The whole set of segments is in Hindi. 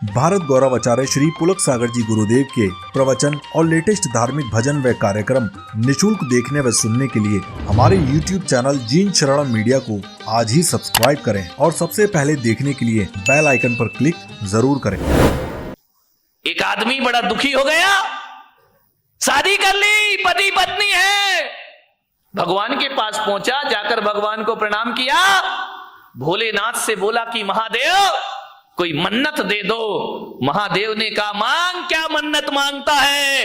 भारत गौरव आचार्य श्री पुलक सागर जी गुरुदेव के प्रवचन और लेटेस्ट धार्मिक भजन व कार्यक्रम निशुल्क देखने व सुनने के लिए हमारे YouTube चैनल जीन शरणम मीडिया को आज ही सब्सक्राइब करें और सबसे पहले देखने के लिए बेल आइकन पर क्लिक जरूर करें। एक आदमी बड़ा दुखी हो गया, शादी कर ली, पति पत्नी है, भगवान के पास पहुंचा, जाकर भगवान को प्रणाम किया, भोलेनाथ से बोला कि महादेव कोई मन्नत दे दो। महादेव ने कहा मांग, क्या मन्नत मांगता है?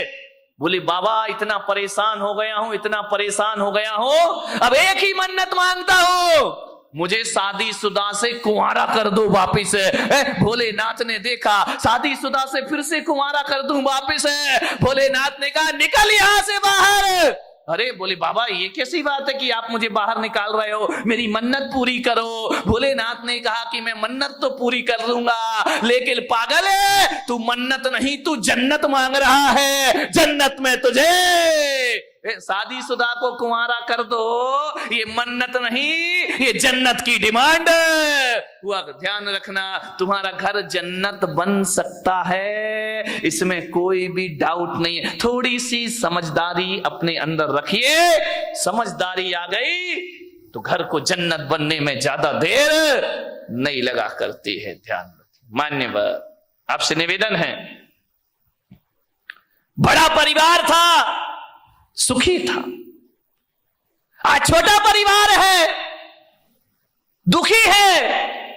बोले बाबा इतना परेशान हो गया हूं, इतना परेशान हो गया हूं, अब एक ही मन्नत मांगता हूं, मुझे शादीशुदा से कुंवारा कर दो वापिस। भोलेनाथ ने देखा शादीशुदा से फिर से कुंवारा कर दूं वापिस। भोलेनाथ ने कहा निकल यहां से बाहर। अरे बोले बाबा ये कैसी बात है कि आप मुझे बाहर निकाल रहे हो, मेरी मन्नत पूरी करो। भोलेनाथ ने कहा कि मैं मन्नत तो पूरी कर दूंगा, लेकिन पागल है तू, मन्नत नहीं तू जन्नत मांग रहा है। जन्नत में तुझे शादीशुदा को कुंवारा कर दो, ये मन्नत नहीं, ये जन्नत की डिमांड। हुआ ध्यान रखना, तुम्हारा घर जन्नत बन सकता है, इसमें कोई भी डाउट नहीं है। थोड़ी सी समझदारी अपने अंदर रखिए, समझदारी आ गई तो घर को जन्नत बनने में ज्यादा देर नहीं लगा करती है। ध्यान रखिए। मान्यवर, आपसे निवेदन है, बड़ा परिवार था, सुखी था, आज छोटा परिवार है, दुखी है,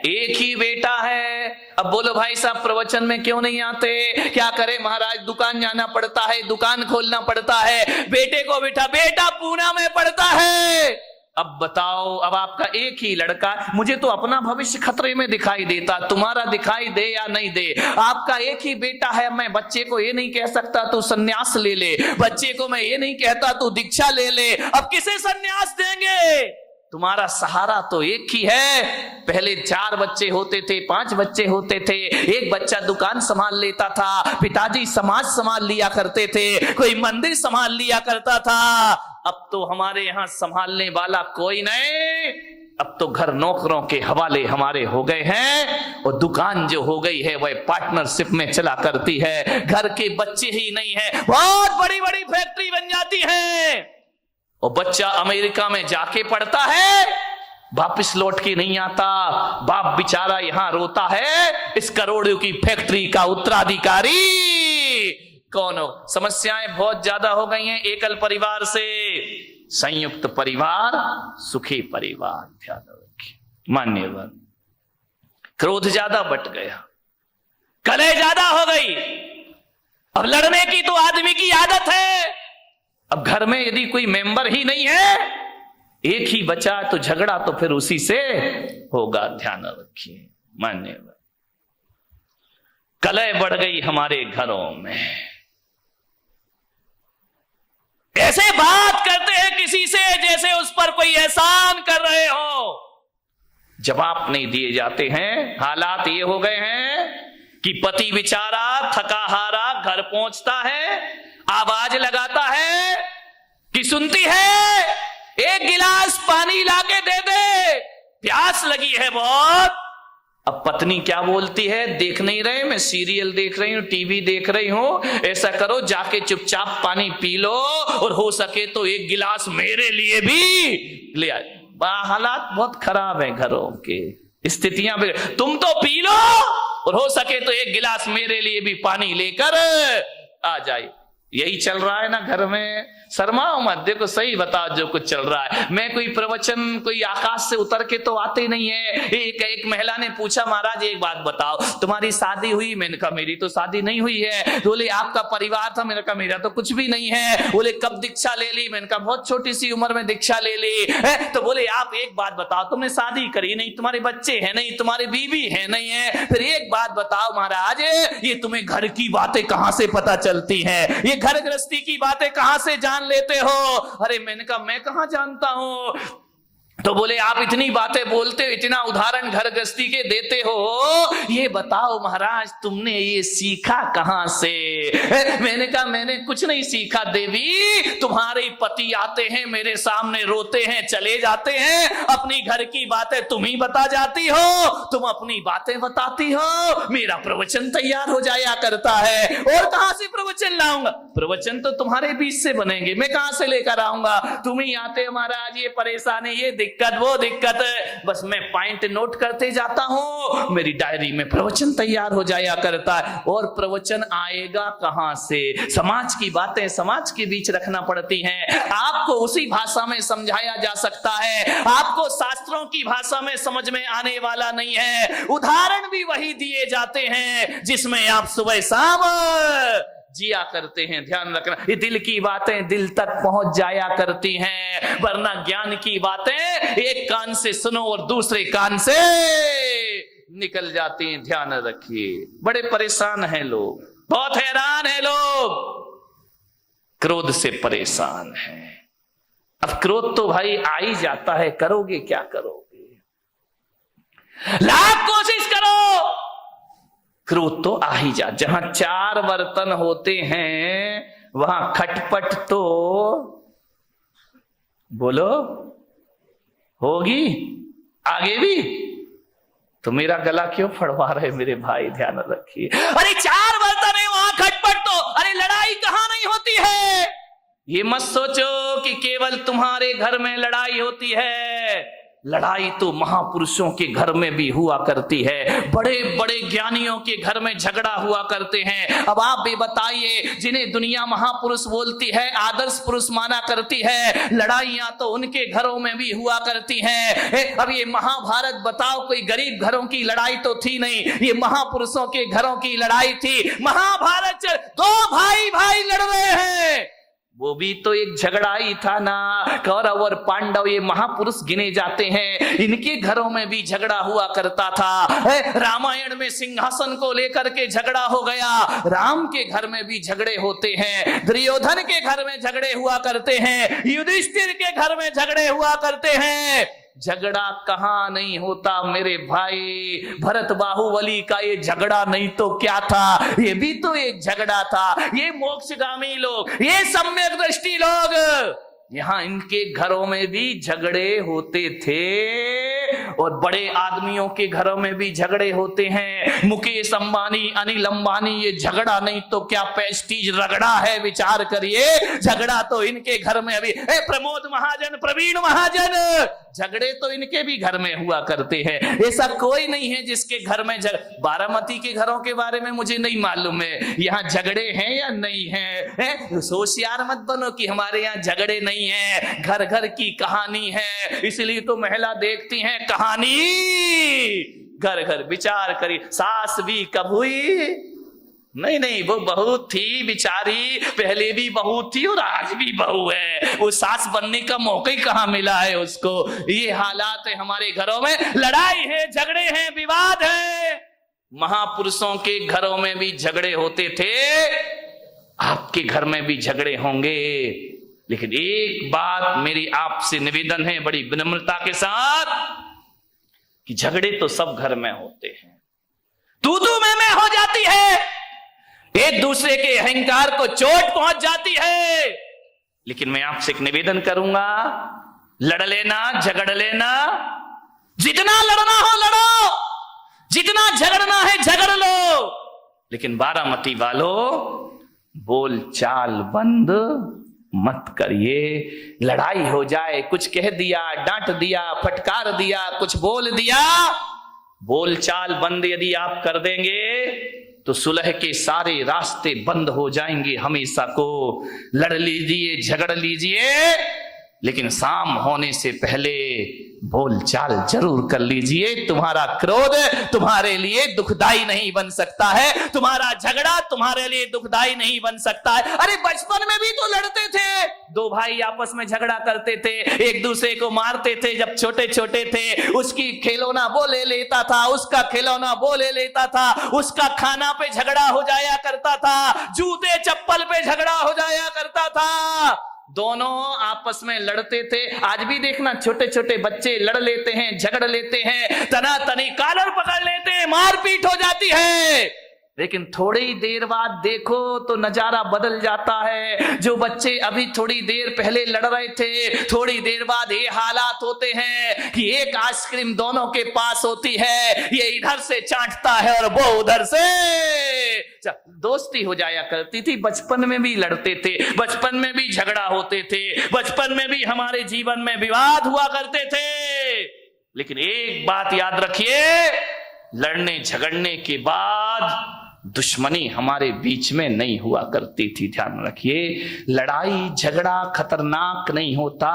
एक ही बेटा है। अब बोलो भाई साहब प्रवचन में क्यों नहीं आते? क्या करे महाराज, दुकान जाना पड़ता है, दुकान खोलना पड़ता है, बेटे को बिठा, बेटा पूना में पड़ता है। अब बताओ, अब आपका एक ही लड़का, मुझे तो अपना भविष्य खतरे में दिखाई देता, तुम्हारा दिखाई दे या नहीं दे, आपका एक ही बेटा है। मैं बच्चे को ये नहीं कह सकता तू सन्यास ले ले, बच्चे को मैं ये नहीं कहता तू दीक्षा ले ले। अब किसे सन्यास देंगे? तुम्हारा सहारा तो एक ही है। पहले 4 बच्चे होते थे, 5 बच्चे होते थे, एक बच्चा दुकान संभाल लेता था, पिताजी समाज संभाल लिया करते थे, कोई मंदिर संभाल लिया करता था। अब तो हमारे यहां संभालने वाला कोई नहीं, अब तो घर नौकरों के हवाले हमारे हो गए हैं, और दुकान जो हो गई है वह पार्टनरशिप में चला करती है। घर के बच्चे ही नहीं है, बहुत बड़ी बड़ी फैक्ट्री बन जाती है, और बच्चा अमेरिका में जाके पढ़ता है, वापिस लौट के नहीं आता, बाप बेचारा यहां रोता है, इस करोड़ों की फैक्ट्री का उत्तराधिकारी कौन हो? समस्याएं बहुत ज्यादा हो गई हैं एकल परिवार से। संयुक्त परिवार सुखी परिवार। ध्यान रखिए। मान्यवर, क्रोध ज्यादा बढ़ गया, कलह ज्यादा हो गई, अब लड़ने की तो आदमी की आदत है। अब घर में यदि कोई मेंबर ही नहीं है, एक ही बचा तो झगड़ा तो फिर उसी से होगा। ध्यान रखिए। मान्यवर, कलह बढ़ गई हमारे घरों में, ऐसे बात करते हैं किसी से जैसे उस पर कोई एहसान कर रहे हो, जवाब नहीं दिए जाते हैं। हालात ये हो गए हैं कि पति बेचारा थका हारा घर पहुंचता है, आवाज लगाता है कि सुनती है एक गिलास पानी लाके दे दे, प्यास लगी है बहुत। अब पत्नी क्या बोलती है, देख नहीं रहे, मैं सीरियल देख रही हूं, टीवी देख रही हूं, ऐसा करो जाके चुपचाप पानी पी लो, और हो सके तो एक गिलास मेरे लिए भी ले आए। हालात बहुत खराब है घरों के, स्थितियां भी, तुम तो पी लो और हो सके तो एक गिलास मेरे लिए भी पानी लेकर आ जाए। यही चल रहा है ना घर में। शर्माओ मत, देखो सही बताओ जो कुछ चल रहा है। मैं कोई प्रवचन कोई आकाश से उतर के तो आते नहीं है। एक महिला ने पूछा महाराज एक बात बताओ, तुम्हारी शादी हुई? मैंने कहा मेरी तो शादी नहीं हुई है। बोले आपका परिवार था? मैंने कहा मेरा तो कुछ भी नहीं है। बोले कब दीक्षा ले ली? मैंने कहा बहुत छोटी सी उम्र में दीक्षा ले ली है। तो बोले आप एक बात बताओ, तुमने शादी करी नहीं, तुम्हारे बच्चे हैं नहीं, तुम्हारी बीवी है नहीं है, फिर एक बात बताओ महाराज, ये तुम्हें घर की बातें कहां से पता चलती हैं, ये घर गृहस्थी की बातें कहां से जान लेते हो? अरे मैंने कहा मैं कहां जानता हूं, तो बोले आप इतनी बातें बोलते हो, इतना उदाहरण घर गृहस्थी के देते हो, ये बताओ महाराज तुमने ये सीखा कहां से? मैंने कहा मैंने कुछ नहीं सीखा देवी, तुम्हारे पति आते हैं मेरे सामने, रोते हैं चले जाते हैं, अपनी घर की बातें तुम ही बता जाती हो, तुम अपनी बातें बताती हो, मेरा प्रवचन तैयार हो जाया करता है। और कहां से प्रवचन लाऊंगा? प्रवचन तो तुम्हारे बीच से बनेंगे, मैं कहां से लेकर आऊंगा? तुम ही आते हो महाराज, ये परेशानी, ये दिक्कत, वो दिक्कत, बस मैं पॉइंट नोट करते जाता हूं, मेरी डायरी में प्रवचन तैयार हो जाया करता है। और प्रवचन आएगा कहां से? समाज की बातें समाज के बीच रखना पड़ती हैं। आपको उसी भाषा में समझाया जा सकता है, आपको शास्त्रों की भाषा में समझ में आने वाला नहीं है। उदाहरण भी वही दिए जाते हैं जिसमें आप सुबह शाम जिया करते हैं। ध्यान रखना, ये दिल की बातें दिल तक पहुंच जाया करती हैं, वरना ज्ञान की बातें एक कान से सुनो और दूसरे कान से निकल जाती हैं। ध्यान रखिए, बड़े परेशान हैं लोग, बहुत हैरान हैं लोग, क्रोध से परेशान हैं। अब क्रोध तो भाई आ ही जाता है, करोगे क्या करोगे? लाख कोशिश करो, क्रोध तो आ ही जा। जहां चार बर्तन होते हैं वहां खटपट तो बोलो होगी, आगे भी। तो मेरा गला क्यों फड़वा रहे मेरे भाई? ध्यान रखिए, अरे चार बर्तन है वहां खटपट तो, अरे लड़ाई कहां नहीं होती है? ये मत सोचो कि केवल तुम्हारे घर में लड़ाई होती है, लड़ाई तो महापुरुषों के घर में भी हुआ करती है, बड़े बड़े ज्ञानियों के घर में झगड़ा हुआ करते हैं। अब आप भी बताइए, जिन्हें दुनिया महापुरुष बोलती है, आदर्श पुरुष माना करती है, लड़ाइयां तो उनके घरों में भी हुआ करती हैं। अब ये महाभारत बताओ, कोई गरीब घरों की लड़ाई तो थी नहीं, ये महापुरुषों के घरों की लड़ाई थी। महाभारत दो भाई भाई लड़ रहे हैं, वो भी तो एक झगड़ा ही था ना। कौरव और पांडव ये महापुरुष गिने जाते हैं, इनके घरों में भी झगड़ा हुआ करता था। रामायण में सिंहासन को लेकर के झगड़ा हो गया, राम के घर में भी झगड़े होते हैं, दुर्योधन के घर में झगड़े हुआ करते हैं, युधिष्ठिर के घर में झगड़े हुआ करते हैं। झगड़ा कहां नहीं होता मेरे भाई? भरत बाहुबली का ये झगड़ा नहीं तो क्या था, ये भी तो एक झगड़ा था। ये मोक्षगामी लोग, ये सम्यक दृष्टि लोग, यहां इनके घरों में भी झगड़े होते थे, और बड़े आदमियों के घरों में भी झगड़े होते हैं। मुकेश अंबानी, अनिल अंबानी, ये झगड़ा नहीं तो क्या प्रेस्टीज रगड़ा है? विचार करिए, झगड़ा तो इनके घर में अभी। प्रमोद महाजन, प्रवीण महाजन, झगड़े तो इनके भी घर में हुआ करते हैं। ऐसा कोई नहीं है जिसके घर में बारामती के घरों के बारे में मुझे नहीं मालूम है, यहाँ झगड़े हैं या नहीं है। होशियार मत बनो कि हमारे यहाँ झगड़े नहीं है, घर घर की कहानी है, इसलिए तो महिला देखती हैं कहानी घर घर। विचार करिए, सास भी कब हुई? नहीं, वो बहू थी बेचारी, पहले भी बहू थी और आज भी बहू है, वो सास बनने का मौका ही कहां मिला है उसको। ये हालात है हमारे घरों में, लड़ाई है, झगड़े हैं, विवाद है। महापुरुषों के घरों में भी झगड़े होते थे, आपके घर में भी झगड़े होंगे। लेकिन एक बात मेरी आपसे निवेदन है बड़ी विनम्रता के साथ, कि झगड़े तो सब घर में होते हैं, तू मैं हो जाती है, एक दूसरे के अहंकार को चोट पहुंच जाती है। लेकिन मैं आपसे एक निवेदन करूंगा, लड़ लेना, झगड़ लेना, जितना लड़ना हो लड़ो, जितना झगड़ना है झगड़ लो, लेकिन बारामती वालों बोल चाल बंद मत करिए। लड़ाई हो जाए, कुछ कह दिया, डांट दिया, फटकार दिया, कुछ बोल दिया, बोल चाल बंद यदि आप कर देंगे तो सुलह के सारे रास्ते बंद हो जाएंगे हमेशा को। लड़ लीजिए, झगड़ लीजिए, लेकिन शाम होने से पहले बोलचाल जरूर कर लीजिए। तुम्हारा क्रोध तुम्हारे लिए दुखदाई नहीं बन सकता है, तुम्हारा झगड़ा तुम्हारे लिए दुखदाई नहीं बन सकता है। अरे बचपन में भी तो लड़ते थे, दो भाई आपस में झगड़ा करते थे, एक दूसरे को मारते थे जब छोटे छोटे थे। उसकी खिलौना वो ले लेता था, उसका खिलौना वो ले लेता था, उसका खाना पे झगड़ा हो जाया करता था, जूते चप्पल पे झगड़ा हो जाया करता था। दोनों आपस में लड़ते थे। आज भी देखना छोटे छोटे बच्चे लड़ लेते हैं, झगड़ लेते हैं, तना तनी कॉलर पकड़ लेते हैं, मारपीट हो जाती है। लेकिन थोड़ी देर बाद देखो तो नजारा बदल जाता है। जो बच्चे अभी थोड़ी देर पहले लड़ रहे थे, थोड़ी देर बाद ये हालात होते हैं कि एक आइसक्रीम दोनों के पास होती है, ये इधर से चाटता है और वो उधर से। दोस्ती हो जाया करती थी। बचपन में भी लड़ते थे, बचपन में भी झगड़ा होते थे, बचपन में भी हमारे जीवन में विवाद हुआ करते थे। लेकिन एक बात याद रखिए, लड़ने झगड़ने के बाद दुश्मनी हमारे बीच में नहीं हुआ करती थी। ध्यान रखिए, लड़ाई झगड़ा खतरनाक नहीं होता,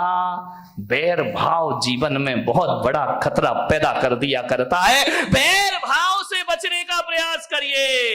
बैर भाव जीवन में बहुत बड़ा खतरा पैदा कर दिया करता है। बैर भाव से बचने का प्रयास करिए।